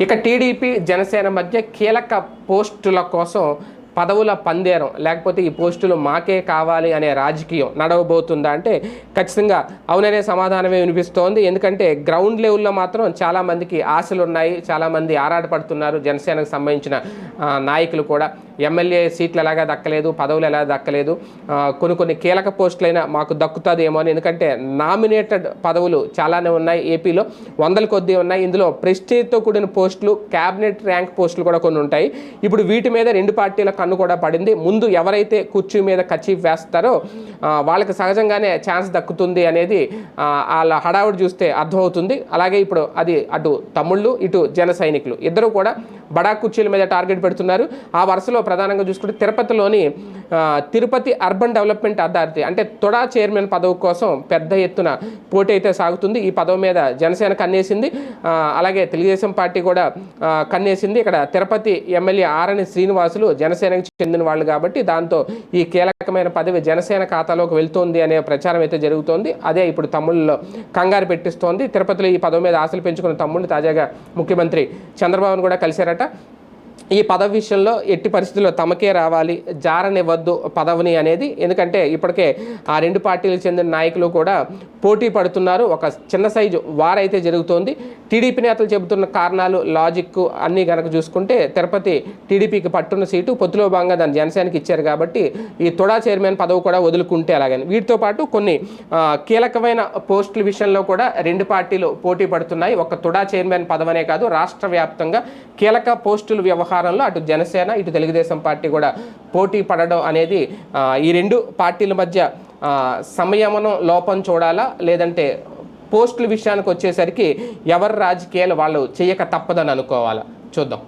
ఇక టీడీపీ జనసేన మధ్య కీలక పోస్టుల కోసం పదవుల పందేరం లేకపోతే ఈ పోస్టులు మాకే కావాలి అనే రాజకీయం నడవబోతుందా అంటే ఖచ్చితంగా అవుననే సమాధానమే వినిపిస్తోంది. ఎందుకంటే గ్రౌండ్ లెవెల్లో మాత్రం చాలామందికి ఆశలు ఉన్నాయి, చాలామంది ఆరాటపడుతున్నారు. జనసేనకు సంబంధించిన నాయకులు కూడా ఎమ్మెల్యే సీట్లు ఎలాగా దక్కలేదు, పదవులు ఎలా దక్కలేదు, కొన్ని కీలక పోస్టులైనా మాకు దక్కుతుందేమో అని. ఎందుకంటే నామినేటెడ్ పదవులు చాలానే ఉన్నాయి, ఏపీలో వందల కొద్దీ ఉన్నాయి. ఇందులో ప్రెస్టేజ్తో కూడిన పోస్టులు, క్యాబినెట్ ర్యాంక్ పోస్టులు కూడా కొన్ని ఉంటాయి. ఇప్పుడు వీటి మీద రెండు పార్టీల కన్ను కూడా పడింది. ముందు ఎవరైతే కుర్చీ మీద కచీఫ్ వేస్తారో వాళ్ళకి సహజంగానే ఛాన్స్ దక్కుతుంది అనేది వాళ్ళ హడావుడి చూస్తే అర్థమవుతుంది. అలాగే ఇప్పుడు అది అటు తమ్ముళ్ళు ఇటు జన సైనికులు ఇద్దరు కూడా బడా కుర్చీల మీద టార్గెట్ పెడుతున్నారు. ఆ వరుసలో ప్రధానంగా చూసుకుంటే తిరుపతిలోని తిరుపతి అర్బన్ డెవలప్మెంట్ అథారిటీ అంటే తొడా చైర్మన్ పదవి కోసం పెద్ద ఎత్తున పోటీ అయితే సాగుతుంది. ఈ పదవి మీద జనసేన కన్నేసింది, అలాగే తెలుగుదేశం పార్టీ కూడా కన్నేసింది. ఇక్కడ తిరుపతి ఎమ్మెల్యే ఆరణి శ్రీనివాసులు జనసేనకు చెందిన వాళ్ళు కాబట్టి దాంతో ఈ కీలకమైన పదవి జనసేన ఖాతాలోకి వెళ్తోంది అనే ప్రచారం అయితే జరుగుతోంది. అదే ఇప్పుడు తమ్ముళ్ళలో కంగారు పెట్టిస్తోంది. తిరుపతిలో ఈ పదవి మీద ఆశలు పెంచుకున్న తమ్ముళ్ళు తాజాగా ముఖ్యమంత్రి చంద్రబాబును కూడా కలిశారట. ఈ పదవి విషయంలో ఎట్టి పరిస్థితుల్లో తమకే రావాలి, జారనివ్వద్దు పదవిని అనేది. ఎందుకంటే ఇప్పటికే ఆ రెండు పార్టీలకు చెందిన నాయకులు కూడా పోటీ పడుతున్నారు. ఒక చిన్న సైజు వారైతే జరుగుతోంది. టీడీపీ నేతలు చెబుతున్న కారణాలు, లాజిక్ అన్నీ కనుక చూసుకుంటే తిరుపతి టీడీపీకి పట్టున్న సీటు పొత్తులో భాగంగా దాన్ని జనసేనకి ఇచ్చారు కాబట్టి ఈ తొడా చైర్మన్ పదవి కూడా వదులుకుంటే అలాగని. వీటితో పాటు కొన్ని కీలకమైన పోస్టుల విషయంలో కూడా రెండు పార్టీలు పోటీ పడుతున్నాయి. ఒక తొడా చైర్మన్ పదవనే కాదు, రాష్ట్ర వ్యాప్తంగా కీలక పోస్టుల వ్యవహారంలో అటు జనసేన ఇటు తెలుగుదేశం పార్టీ కూడా పోటీ పడడం అనేది ఈ రెండు పార్టీల మధ్య సంయమనం లోపం చూడాలా, లేదంటే పోస్టుల విషయానికి వచ్చేసరికి ఎవరి రాజకీయాలు వాళ్ళు చేయక తప్పదని అనుకోవాలా, చూద్దాం.